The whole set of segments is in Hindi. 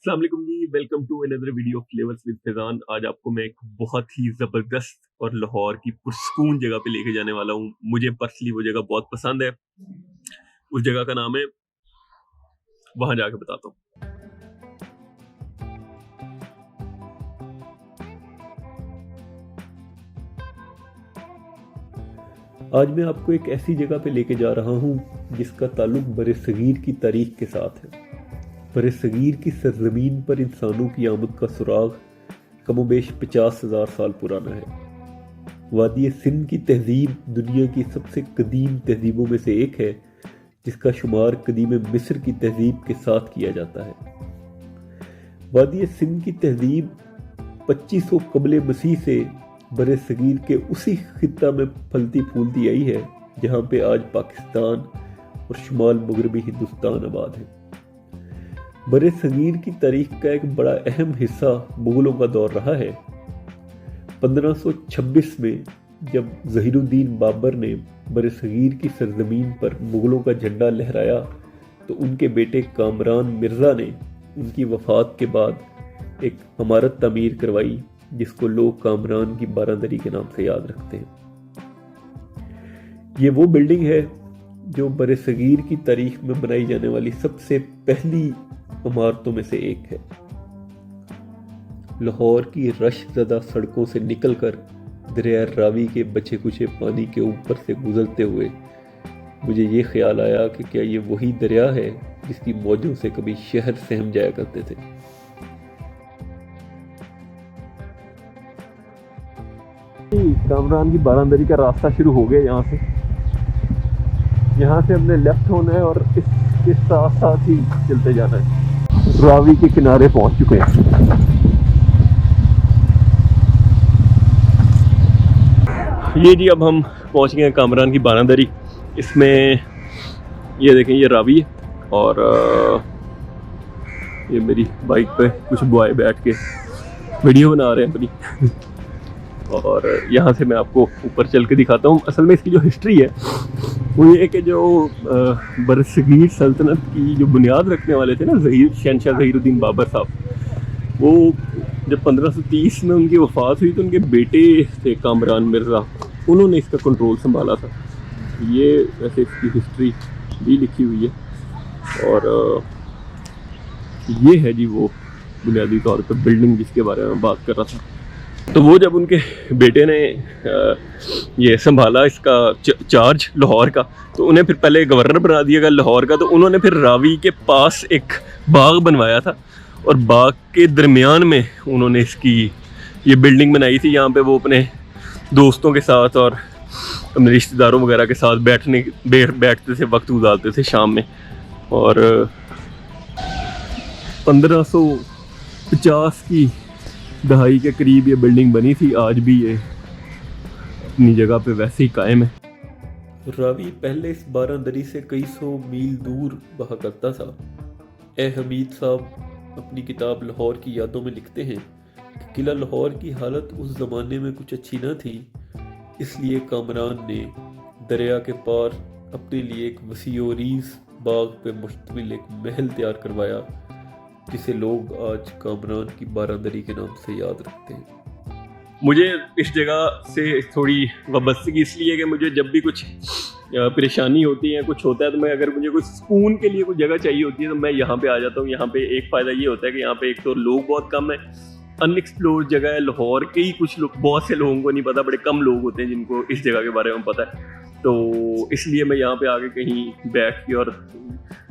अस्सलाम वालेकुम जी, welcome to another video of flavours with Faizan. आज आपको मैं एक बहुत ही ज़बरदस्त और लाहौर की पुरस्कून जगह पे लेके जाने वाला हूँ। मुझे पर्सनली वो जगह बहुत पसंद है। उस जगह का नाम है, वहाँ जाके बताता हूँ। आज मैं आपको एक ऐसी जगह पे लेके जा रहा हूँ जिसका ताल्लुक बरसगीर की तारीख के साथ है। बरसगीर की सरजमीन पर इंसानों की आमद का सुराग कमोबेश 50,000 साल पुराना है। वादी सिंध की तहजीब दुनिया की सबसे कदीम तहजीबों में से एक है, जिसका शुमार कदीम मिस्र की तहजीब के साथ किया जाता है। वादी सिंध की तहजीब 2500 कबल मसीह से बरसगीर के उसी खित्ता में फलती फूलती आई है जहाँ पे आज पाकिस्तान और शुमाल मगरबी हिंदुस्तान आबाद है। बरसगीर की तारीख का एक बड़ा अहम हिस्सा मुगलों का दौर रहा है। 1526 में जब ज़हीरुद्दीन बाबर ने बरसगीर की सरजमीन पर मुगलों का झंडा लहराया तो उनके बेटे कामरान मिर्ज़ा ने उनकी वफ़ात के बाद एक इमारत तामीर करवाई जिसको लोग कामरान की बारादरी के नाम से याद रखते हैं। ये वो बिल्डिंग है जो बरसगीर की तारीख में बनाई जाने वाली सबसे पहली इमारतों में से एक है। लाहौर की रशज़दा सड़कों से निकलकर दरिया रावी के बचे कुचे पानी के ऊपर से गुजरते हुए मुझे ये ख्याल आया कि क्या ये वही दरिया है जिसकी मौजों से कभी शहर सहम जाया करते थे। कामरान की बारादरी का रास्ता शुरू हो गया। यहाँ से हमने लेफ्ट होना है और इसके साथ साथ ही चलते जाना है। रावी के किनारे पहुंच चुके हैं। ये जी अब हम पहुंच गए हैं कामरान की बारादरी। इसमें ये देखें, ये रावी है और ये मेरी बाइक पे कुछ बॉय बैठ के वीडियो बना रहे हैं अपनी। और यहाँ से मैं आपको ऊपर चल के दिखाता हूँ। असल में इसकी जो हिस्ट्री है वो ये कि जो बरसगीर सल्तनत की जो बुनियाद रखने वाले थे ना, शहनशाह ज़हीरुद्दीन बाबर साहब, वो जब 1530 में उनकी वफ़ात हुई तो उनके बेटे थे कामरान मिर्ज़ा, उन्होंने इसका कंट्रोल संभाला था। ये वैसे इसकी हिस्ट्री भी लिखी हुई है। और ये है जी वो बुनियादी तौर पर बिल्डिंग जिसके बारे में बात कर रहा था। तो वो जब उनके बेटे ने ये संभाला इसका चार्ज लाहौर का, तो उन्हें फिर पहले गवर्नर बना दिया गया लाहौर का। तो उन्होंने फिर रावी के पास एक बाग बनवाया था और बाग के दरमियान में उन्होंने इसकी ये बिल्डिंग बनाई थी। यहाँ पे वो अपने दोस्तों के साथ और अपने रिश्तेदारों वगैरह के साथ बैठते थे, वक्त गुजारते थे शाम में। और 1550 की दहाई के करीब ये बिल्डिंग बनी थी। आज भी ये अपनी जगह पे वैसे ही कायम है। रावी पहले इस बारादरी से कई सौ मील दूर बहा करता था। ए हमीद साहब अपनी किताब लाहौर की यादों में लिखते हैं कि किला लाहौर की हालत उस ज़माने में कुछ अच्छी न थी, इसलिए कामरान ने दरिया के पार अपने लिए एक वसीओरीज़ बाग पे मुश्तमिल एक महल तैयार करवाया जिसे लोग आज कामरान की बारादरी के नाम से याद रखते हैं। मुझे इस जगह से थोड़ी वाबस्तगी इसलिए कि मुझे जब भी कुछ परेशानी होती है, कुछ होता है, तो मैं अगर मुझे कुछ सुकून के लिए कुछ जगह चाहिए होती है तो मैं यहाँ पे आ जाता हूँ। यहाँ पे एक फ़ायदा ये होता है कि यहाँ पे एक तो लोग बहुत कम है, अनएक्सप्लोर्ड जगह है। लाहौर के ही कुछ लोग, बहुत से लोगों को नहीं पता, बड़े कम लोग होते हैं जिनको इस जगह के बारे में पता है। तो इसलिए मैं यहाँ पे आके कहीं बैठ के और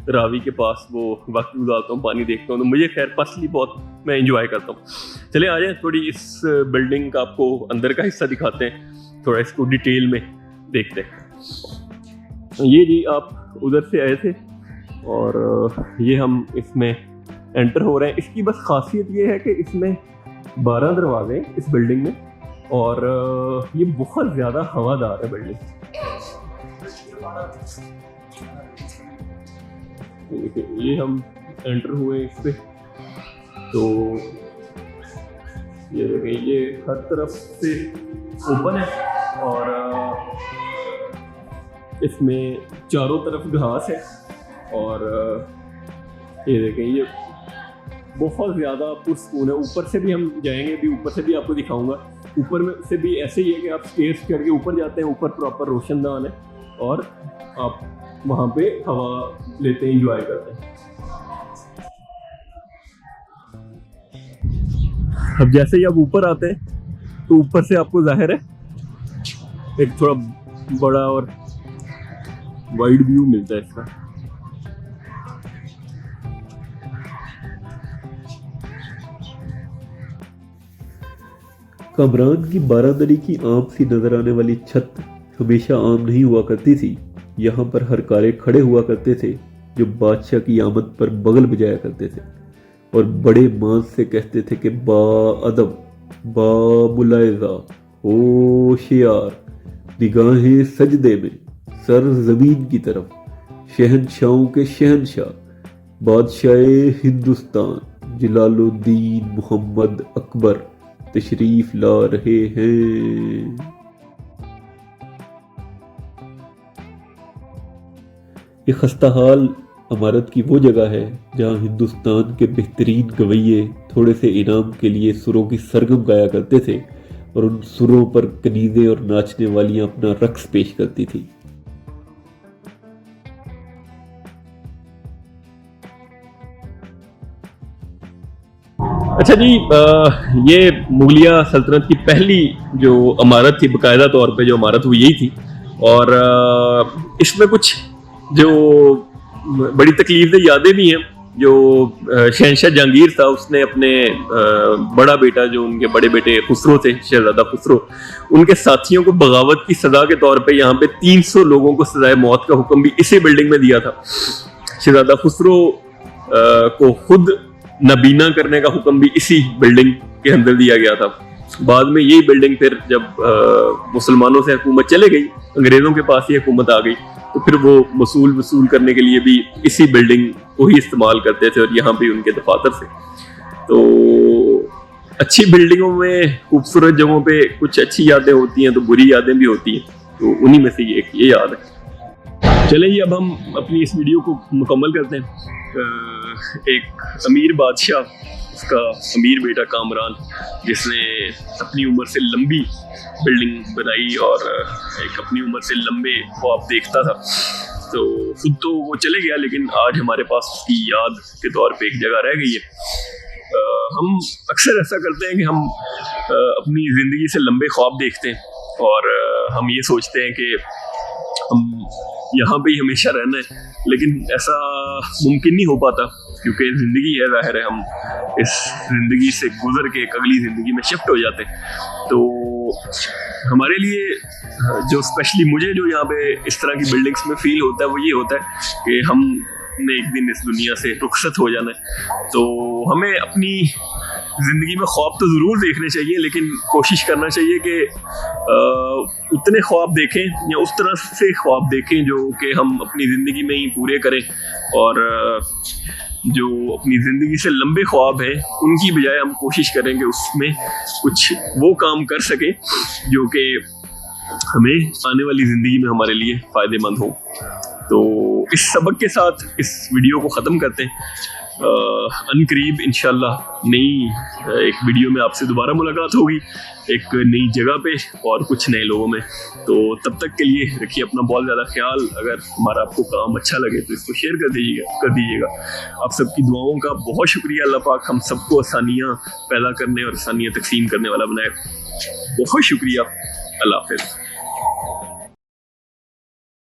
रावी के पास वो वक्त गुजारता हूँ, पानी देखता हूँ। तो मुझे खैर पर्सनली बहुत मैं इंजॉय करता हूँ। चले आ जाए, थोड़ी इस बिल्डिंग का आपको अंदर का हिस्सा दिखाते हैं, थोड़ा इसको डिटेल में देखते हैं। ये जी आप उधर से आए थे और ये हम इसमें एंटर हो रहे हैं। इसकी बस खासियत ये है कि इसमें 12 दरवाजे हैं इस बिल्डिंग में और ये बहुत ज़्यादा हवादार है बिल्डिंग। ये हम एंटर हुए इस पे, तो ये देखें, ये हर तरफ से ओपन है और इसमें चारों तरफ घास है। और ये देखें, ये बहुत ज़्यादा पुरसकून है। ऊपर से भी हम जाएंगे, भी ऊपर से भी आपको दिखाऊंगा। ऊपर में से भी ऐसे ही है कि आप स्टेज करके ऊपर जाते हैं, ऊपर प्रॉपर रोशनदान है और आप वहाँ पे हवा लेते हैं, इंजॉय करते हैं। अब जैसे ही आप ऊपर आते हैं तो ऊपर से आपको जाहिर है एक थोड़ा बड़ा और वाइड व्यू मिलता है इसका। कमरान की बारादरी की आम सी नजर आने वाली छत हमेशा आम नहीं हुआ करती थी। यहाँ पर हर कारे खड़े हुआ करते थे जो बादशाह की आमद पर बगल बजाया करते थे और बड़े मान से कहते थे कि बा अदब, बा मुलायजा, होशियार, निगाहें सजदे में, सर जमीन की तरफ, शहनशाहों के शहनशाह, बादशाह हिंदुस्तान जलालुद्दीन मोहम्मद अकबर तशरीफ ला रहे हैं। ये खस्ताहाल इमारत की वो जगह है जहाँ हिंदुस्तान के बेहतरीन गवैये थोड़े से इनाम के लिए सुरों की सरगम गाया करते थे और उन सुरों पर कनीज़ें और नाचने वालियां अपना रक्स पेश करती थी। अच्छा जी, ये मुगलिया सल्तनत की पहली जो इमारत थी, बाकायदा तौर पे जो इमारत वो यही थी और इसमें कुछ जो बड़ी तकलीफदेह यादें भी हैं। जो शहनशाह जहांगीर था उसने अपने बड़ा बेटा, जो उनके बड़े बेटे खुसरो थे, शहजादा खुसरो, उनके साथियों को बगावत की सजा के तौर पे यहाँ पे 300 लोगों को सजाए मौत का हुक्म भी इसी बिल्डिंग में दिया था। शहजादा खुसरो को खुद नबीना करने का हुक्म भी इसी बिल्डिंग के अंदर दिया गया था। बाद में यही बिल्डिंग फिर जब मुसलमानों से हुकूमत चले गई, अंग्रेजों के पास ही हुकूमत आ गई, तो फिर वो वसूल करने के लिए भी इसी बिल्डिंग को ही इस्तेमाल करते थे और यहाँ पे उनके दफातर थे। तो अच्छी बिल्डिंगों में, खूबसूरत जगहों पे कुछ अच्छी यादें होती हैं तो बुरी यादें भी होती हैं, तो उन्हीं में से एक ये याद है। चलिए अब हम अपनी इस वीडियो को मुकम्मल करते हैं। एक अमीर बादशाह, उसका अमीर बेटा कामरान, जिसने अपनी उम्र से लंबी बिल्डिंग बनाई और एक अपनी उम्र से लंबे ख्वाब देखता था, तो खुद तो वो चले गया लेकिन आज हमारे पास उसकी याद के तौर पे एक जगह रह गई है। हम अक्सर ऐसा करते हैं कि हम अपनी ज़िंदगी से लंबे ख्वाब देखते हैं और हम ये सोचते हैं कि हम यहाँ पे ही हमेशा रहना है, लेकिन ऐसा मुमकिन नहीं हो पाता क्योंकि ज़िंदगी है, ज़ाहिर है हम इस ज़िंदगी से गुजर के एक अगली ज़िंदगी में शिफ्ट हो जाते हैं। तो हमारे लिए जो स्पेशली मुझे जो यहाँ पे इस तरह की बिल्डिंग्स में फील होता है वो ये होता है कि हमने एक दिन इस दुनिया से रुखसत हो जाना है। तो हमें अपनी ज़िंदगी में ख्वाब तो ज़रूर देखने चाहिए, लेकिन कोशिश करना चाहिए कि उतने ख्वाब देखें या उस तरह से ख्वाब देखें जो कि हम अपनी ज़िंदगी में ही पूरे करें, और जो अपनी ज़िंदगी से लंबे ख्वाब हैं उनकी बजाय हम कोशिश करें कि उसमें कुछ वो काम कर सकें जो कि हमें आने वाली ज़िंदगी में हमारे लिए फ़ायदेमंद हो। तो इस सबक के साथ इस वीडियो को ख़त्म करते हैं। अनकरीब इंशाल्लाह नई एक वीडियो में आपसे दोबारा मुलाकात होगी, एक नई जगह पे और कुछ नए लोगों में। तो तब तक के लिए रखिए अपना बहुत ज़्यादा ख्याल। अगर हमारा आपको काम अच्छा लगे तो इसको शेयर कर दीजिएगा। आप सबकी दुआओं का बहुत शुक्रिया। अल्लाह पाक हम सबको आसानियाँ पैदा करने और आसानियाँ तकसीम करने वाला बनाए। बहुत शुक्रिया। अल्लाह हाफ़िज़।